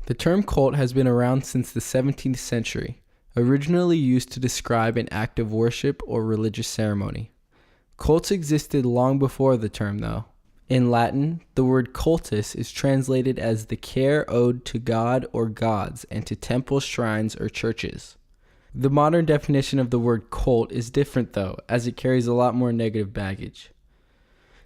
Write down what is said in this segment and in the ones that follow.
The term cult has been around since the 17th century, originally used to describe an act of worship or religious ceremony. Cults existed long before the term, though. In Latin, the word cultus is translated as the care owed to God or gods and to temples, shrines, or churches. The modern definition of the word cult is different, though, as it carries a lot more negative baggage.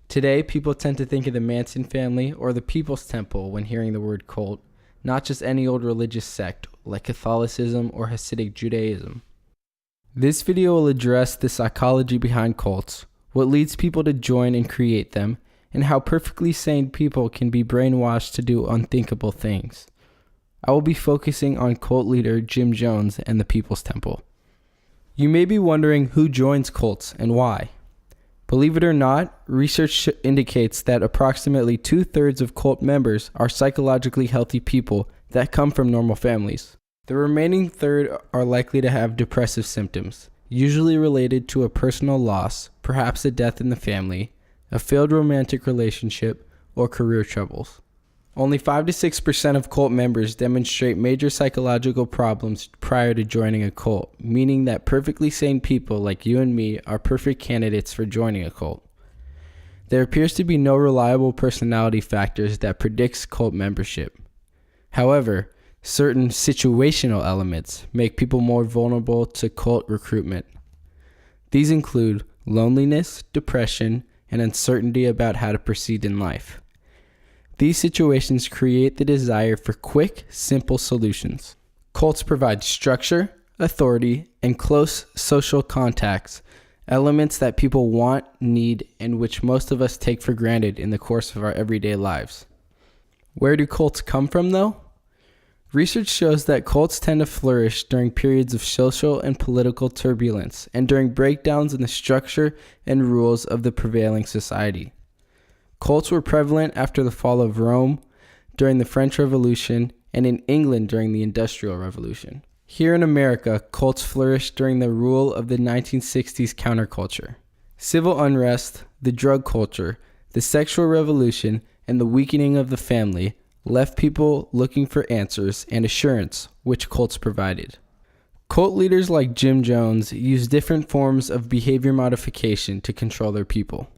Today, people tend to think of the Manson family or the People's Temple when hearing the word cult, not just any old religious sect like Catholicism or Hasidic Judaism. This video will address the psychology behind cults, what leads people to join and create them, and how perfectly sane people can be brainwashed to do unthinkable things. I will be focusing on cult leader Jim Jones and the People's Temple. You may be wondering who joins cults and why. Believe it or not, research indicates that approximately 2/3 of cult members are psychologically healthy people that come from normal families. The remaining third are likely to have depressive symptoms, usually related to a personal loss, perhaps a death in the family, a failed romantic relationship, or career troubles. Only 5 to 6% of cult members demonstrate major psychological problems prior to joining a cult, meaning that perfectly sane people like you and me are perfect candidates for joining a cult. There appears to be no reliable personality factors that predicts cult membership. However, certain situational elements make people more vulnerable to cult recruitment. These include loneliness, depression, and uncertainty about how to proceed in life. These situations create the desire for quick, simple solutions. Cults provide structure, authority, and close social contacts, elements that people want, need, and which most of us take for granted in the course of our everyday lives. Where do cults come from, though? Research shows that cults tend to flourish during periods of social and political turbulence and during breakdowns in the structure and rules of the prevailing society. Cults were prevalent after the fall of Rome, during the French Revolution, and in England during the Industrial Revolution. Here in America, cults flourished during the rule of the 1960s counterculture. Civil unrest, the drug culture, the sexual revolution, and the weakening of the family left people looking for answers and assurance, which cults provided. Cult leaders like Jim Jones use different forms of behavior modification to control their people.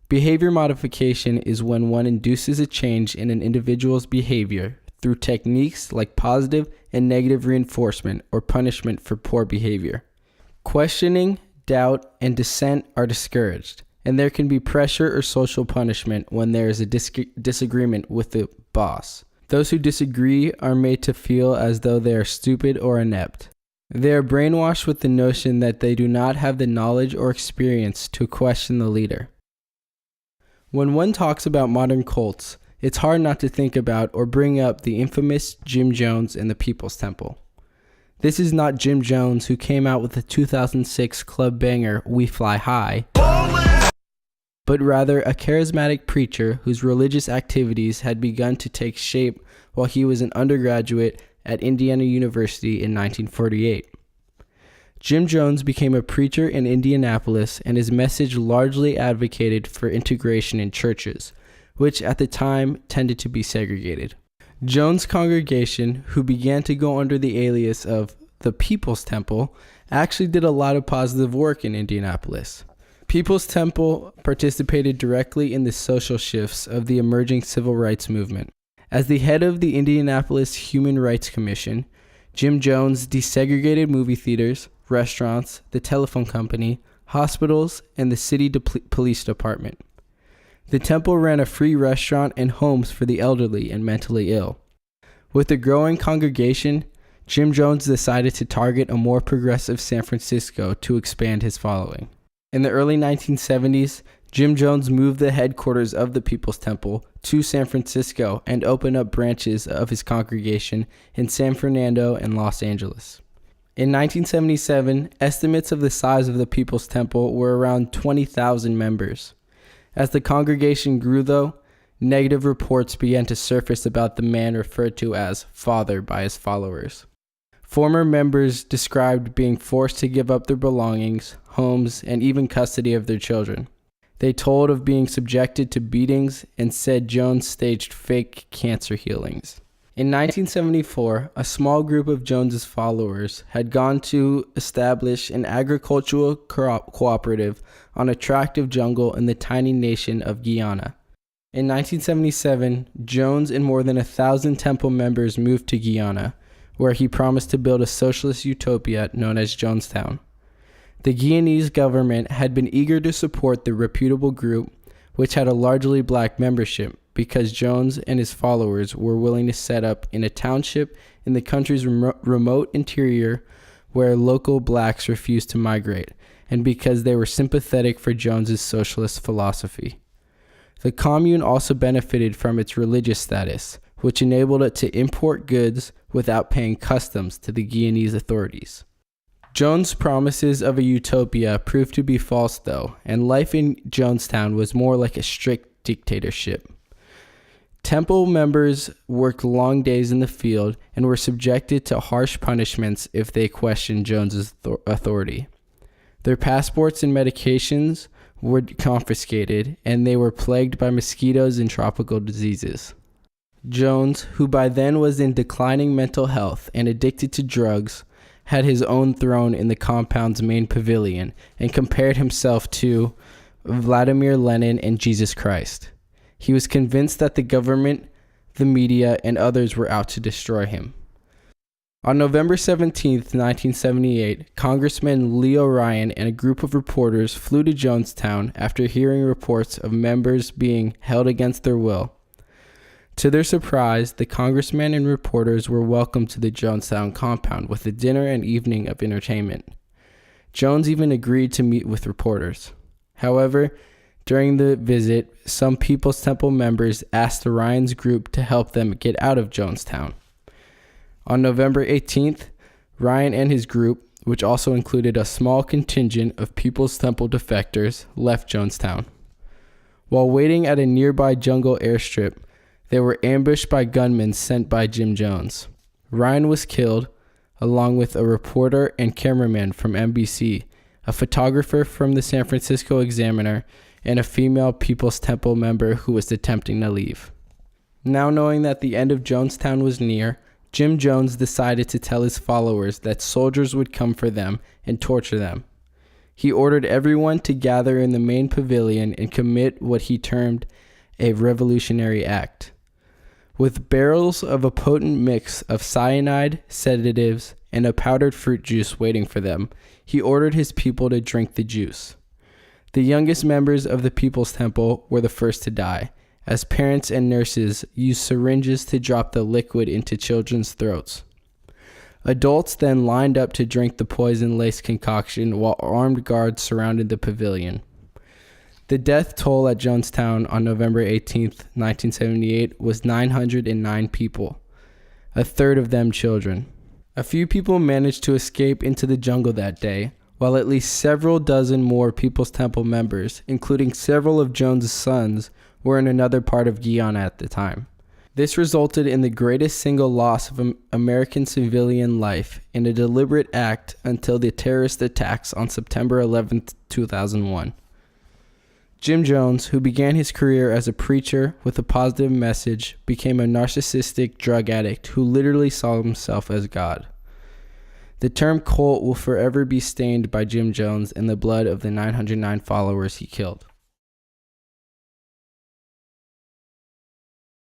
Behavior modification is when one induces a change in an individual's behavior through techniques like positive and negative reinforcement or punishment for poor behavior. Questioning, doubt, and dissent are discouraged, and there can be pressure or social punishment when there is a disagreement with the boss. Those who disagree are made to feel as though they are stupid or inept. They are brainwashed with the notion that they do not have the knowledge or experience to question the leader. When one talks about modern cults, it's hard not to think about or bring up the infamous Jim Jones and the People's Temple. This is not Jim Jones, who came out with the 2006 club banger We Fly High, but rather a charismatic preacher whose religious activities had begun to take shape while he was an undergraduate at Indiana University in 1948. Jim Jones became a preacher in Indianapolis, and his message largely advocated for integration in churches, which at the time tended to be segregated. Jones' congregation, who began to go under the alias of the People's Temple, actually did a lot of positive work in Indianapolis. People's Temple participated directly in the social shifts of the emerging civil rights movement. As the head of the Indianapolis Human Rights Commission, Jim Jones desegregated movie theaters, restaurants, the telephone company, hospitals, and the city police department. The temple ran a free restaurant and homes for the elderly and mentally ill. With a growing congregation, Jim Jones decided to target a more progressive San Francisco to expand his following. In the early 1970s, Jim Jones moved the headquarters of the People's Temple to San Francisco and opened up branches of his congregation in San Fernando and Los Angeles. In 1977, estimates of the size of the People's Temple were around 20,000 members. As the congregation grew, though, negative reports began to surface about the man referred to as Father by his followers. Former members described being forced to give up their belongings, homes, and even custody of their children. They told of being subjected to beatings and said Jones staged fake cancer healings. In 1974, a small group of Jones's followers had gone to establish an agricultural cooperative on a tract of jungle in the tiny nation of Guyana. In 1977, Jones and more than 1,000 temple members moved to Guyana, where he promised to build a socialist utopia known as Jonestown. The Guyanese government had been eager to support the reputable group, which had a largely black membership, because Jones and his followers were willing to set up in a township in the country's remote interior where local blacks refused to migrate, and because they were sympathetic for Jones's socialist philosophy. The commune also benefited from its religious status, which enabled it to import goods without paying customs to the Guyanese authorities. Jones' promises of a utopia proved to be false, though, and life in Jonestown was more like a strict dictatorship. Temple members worked long days in the field and were subjected to harsh punishments if they questioned Jones's authority. Their passports and medications were confiscated, and they were plagued by mosquitoes and tropical diseases. Jones, who by then was in declining mental health and addicted to drugs, had his own throne in the compound's main pavilion and compared himself to Vladimir Lenin and Jesus Christ. He was convinced that the government, the media, and others were out to destroy him. On November 17, 1978, Congressman Leo Ryan and a group of reporters flew to Jonestown after hearing reports of members being held against their will. To their surprise, the congressman and reporters were welcomed to the Jonestown compound with a dinner and evening of entertainment. Jones even agreed to meet with reporters. However, during the visit, some People's Temple members asked Ryan's group to help them get out of Jonestown. On November 18th, Ryan and his group, which also included a small contingent of People's Temple defectors, left Jonestown. While waiting at a nearby jungle airstrip, they were ambushed by gunmen sent by Jim Jones. Ryan was killed, along with a reporter and cameraman from NBC, a photographer from the San Francisco Examiner, and a female People's Temple member who was attempting to leave. Now knowing that the end of Jonestown was near, Jim Jones decided to tell his followers that soldiers would come for them and torture them. He ordered everyone to gather in the main pavilion and commit what he termed a revolutionary act. With barrels of a potent mix of cyanide, sedatives, and a powdered fruit juice waiting for them, he ordered his people to drink the juice. The youngest members of the People's Temple were the first to die, as parents and nurses used syringes to drop the liquid into children's throats. Adults then lined up to drink the poison-laced concoction while armed guards surrounded the pavilion. The death toll at Jonestown on November 18, 1978 was 909 people, a third of them children. A few people managed to escape into the jungle that day, while at least several dozen more People's Temple members, including several of Jones's sons, were in another part of Guyana at the time. This resulted in the greatest single loss of American civilian life in a deliberate act until the terrorist attacks on September 11, 2001. Jim Jones, who began his career as a preacher with a positive message, became a narcissistic drug addict who literally saw himself as God. The term cult will forever be stained by Jim Jones and the blood of the 909 followers he killed.